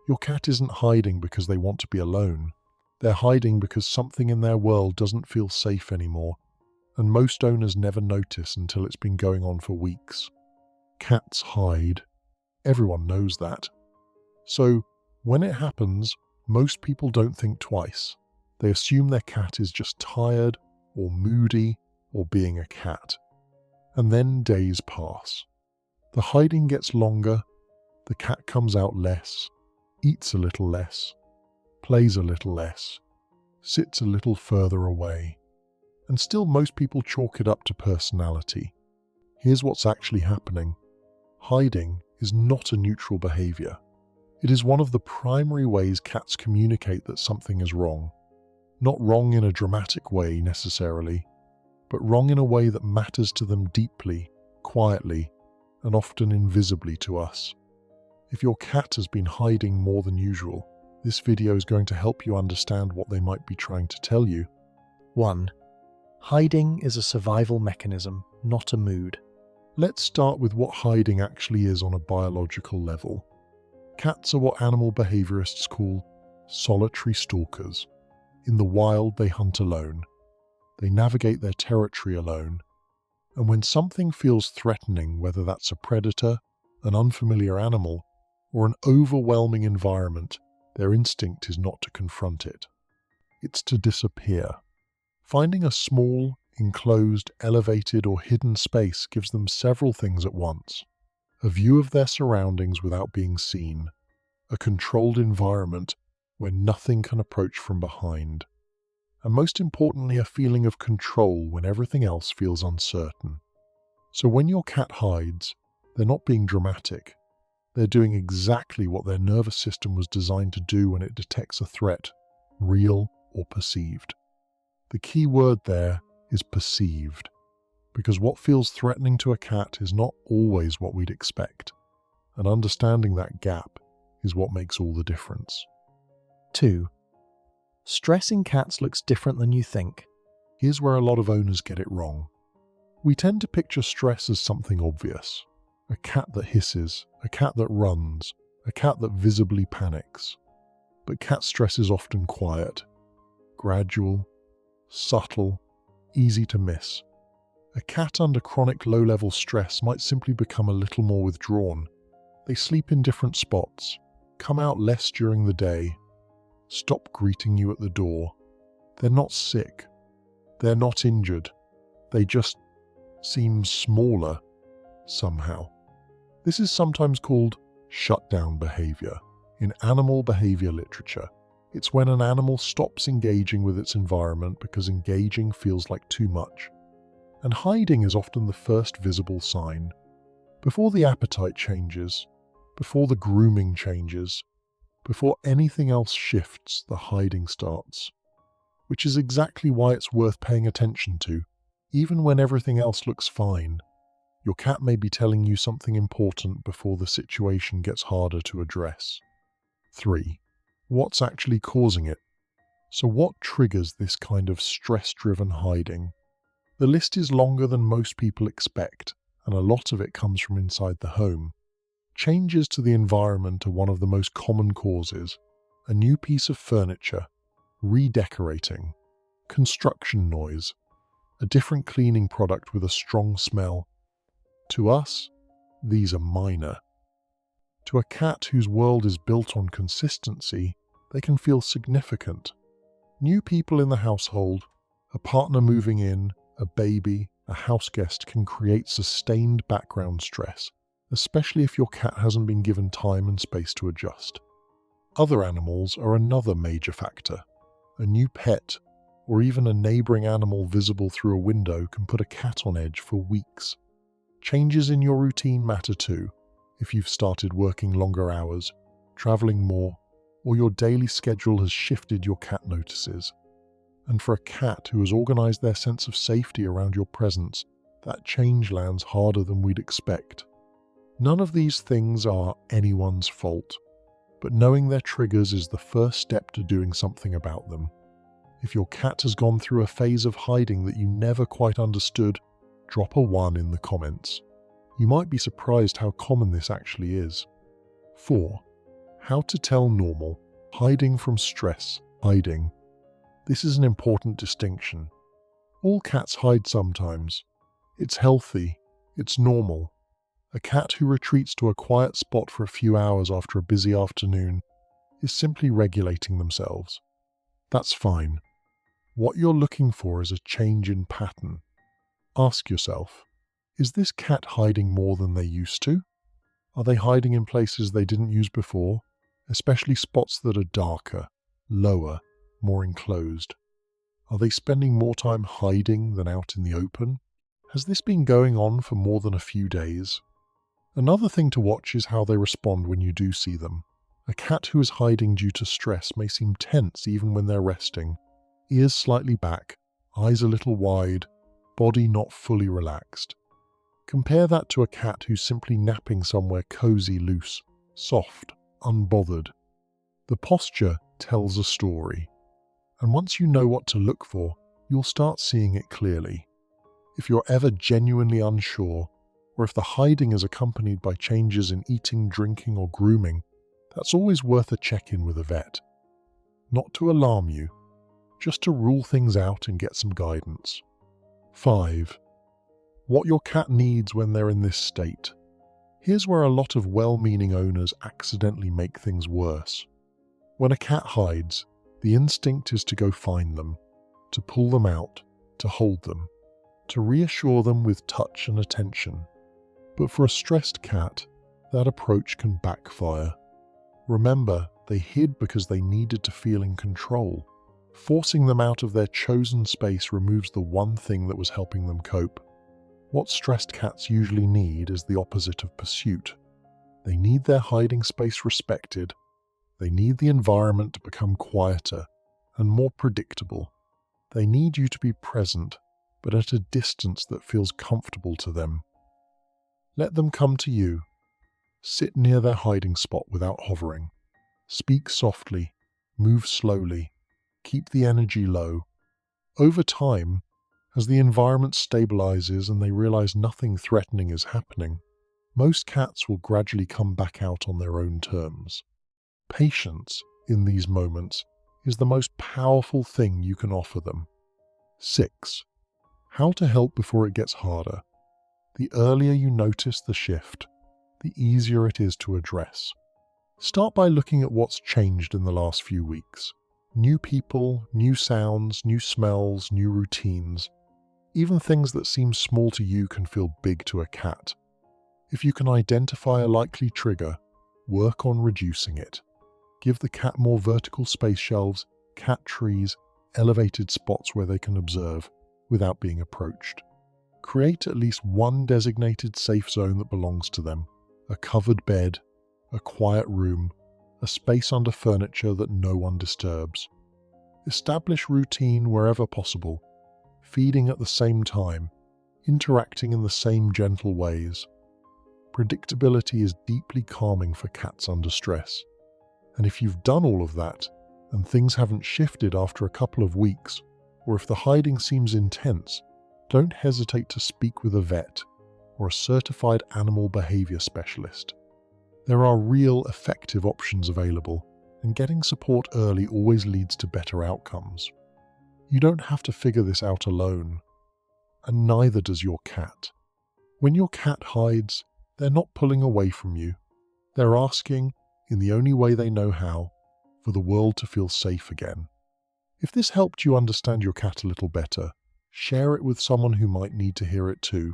Your cat isn't hiding because they want to be alone. They're hiding because something in their world doesn't feel safe anymore, and most owners never notice until it's been going on for weeks. Cats hide. Everyone knows that. So, when it happens, most people don't think twice. They assume their cat is just tired, or moody, or being a cat. And then days pass. The hiding gets longer, the cat comes out less, eats a little less, plays a little less, sits a little further away. And still most people chalk it up to personality. Here's what's actually happening. Hiding is not a neutral behavior. It is one of the primary ways cats communicate that something is wrong. Not wrong in a dramatic way necessarily, but wrong in a way that matters to them deeply, quietly, and often invisibly to us. If your cat has been hiding more than usual, this video is going to help you understand what they might be trying to tell you. 1. Hiding is a survival mechanism, not a mood. Let's start with what hiding actually is on a biological level. Cats are what animal behaviorists call solitary stalkers. In the wild, they hunt alone. They navigate their territory alone. And when something feels threatening, whether that's a predator, an unfamiliar animal, or an overwhelming environment, their instinct is not to confront it. It's to disappear. Finding a small, enclosed, elevated, or hidden space gives them several things at once. A view of their surroundings without being seen. A controlled environment where nothing can approach from behind. And most importantly, a feeling of control when everything else feels uncertain. So when your cat hides, they're not being dramatic. They're doing exactly what their nervous system was designed to do when it detects a threat, real or perceived. The key word there is perceived, because what feels threatening to a cat is not always what we'd expect, and understanding that gap is what makes all the difference. 2. Stress in cats looks different than you think. Here's where a lot of owners get it wrong. We tend to picture stress as something obvious. A cat that hisses, a cat that runs, a cat that visibly panics. But cat stress is often quiet, gradual, subtle, easy to miss. A cat under chronic low-level stress might simply become a little more withdrawn. They sleep in different spots, come out less during the day, stop greeting you at the door. They're not sick. They're not injured. They just seem smaller somehow. This is sometimes called shutdown behavior in animal behavior literature. It's when an animal stops engaging with its environment because engaging feels like too much. And hiding is often the first visible sign. Before the appetite changes, before the grooming changes, before anything else shifts, the hiding starts. Which is exactly why it's worth paying attention to, even when everything else looks fine. Your cat may be telling you something important before the situation gets harder to address. 3. What's actually causing it? So what triggers this kind of stress-driven hiding? The list is longer than most people expect, and a lot of it comes from inside the home. Changes to the environment are one of the most common causes. A new piece of furniture, redecorating, construction noise, a different cleaning product with a strong smell. To us, these are minor. To a cat whose world is built on consistency, they can feel significant. New people in the household, a partner moving in, a baby, a house guest can create sustained background stress, especially if your cat hasn't been given time and space to adjust. Other animals are another major factor. A new pet, or even a neighboring animal visible through a window can put a cat on edge for weeks. Changes in your routine matter too. If you've started working longer hours, traveling more, or your daily schedule has shifted, your cat notices. And for a cat who has organized their sense of safety around your presence, that change lands harder than we'd expect. None of these things are anyone's fault, but knowing their triggers is the first step to doing something about them. If your cat has gone through a phase of hiding that you never quite understood, drop a 1 in the comments. You might be surprised how common this actually is. 4. How to tell normal, hiding from stress, hiding. This is an important distinction. All cats hide sometimes. It's healthy. It's normal. A cat who retreats to a quiet spot for a few hours after a busy afternoon is simply regulating themselves. That's fine. What you're looking for is a change in pattern. Ask yourself, is this cat hiding more than they used to? Are they hiding in places they didn't use before, especially spots that are darker, lower, more enclosed? Are they spending more time hiding than out in the open? Has this been going on for more than a few days? Another thing to watch is how they respond when you do see them. A cat who is hiding due to stress may seem tense even when they're resting, ears slightly back, eyes a little wide, body not fully relaxed. Compare that to a cat who's simply napping somewhere cozy, loose, soft, unbothered. The posture tells a story, and once you know what to look for, you'll start seeing it clearly. If you're ever genuinely unsure, or if the hiding is accompanied by changes in eating, drinking, or grooming, that's always worth a check-in with a vet. Not to alarm you, just to rule things out and get some guidance. 5. What your cat needs when they're in this state. Here's where a lot of well-meaning owners accidentally make things worse. When a cat hides, the instinct is to go find them, to pull them out, to hold them, to reassure them with touch and attention. But for a stressed cat, that approach can backfire. Remember, they hid because they needed to feel in control. Forcing them out of their chosen space removes the one thing that was helping them cope. What stressed cats usually need is the opposite of pursuit. They need their hiding space respected. They need the environment to become quieter and more predictable. They need you to be present, but at a distance that feels comfortable to them. Let them come to you. Sit near their hiding spot without hovering. Speak softly, move slowly, keep the energy low. Over time, as the environment stabilizes and they realize nothing threatening is happening, most cats will gradually come back out on their own terms. Patience, in these moments, is the most powerful thing you can offer them. 6. How to help before it gets harder. The earlier you notice the shift, the easier it is to address. Start by looking at what's changed in the last few weeks. New people, new sounds, new smells, new routines. Even things that seem small to you can feel big to a cat. If you can identify a likely trigger, work on reducing it. Give the cat more vertical space shelves, cat trees, elevated spots where they can observe without being approached. Create at least one designated safe zone that belongs to them. A covered bed, a quiet room, a space under furniture that no one disturbs. Establish routine wherever possible, feeding at the same time, interacting in the same gentle ways. Predictability is deeply calming for cats under stress. And if you've done all of that, and things haven't shifted after a couple of weeks, or if the hiding seems intense, don't hesitate to speak with a vet or a certified animal behavior specialist. There are real effective options available, and getting support early always leads to better outcomes. You don't have to figure this out alone, and neither does your cat. When your cat hides, they're not pulling away from you. They're asking, in the only way they know how, for the world to feel safe again. If this helped you understand your cat a little better, share it with someone who might need to hear it too.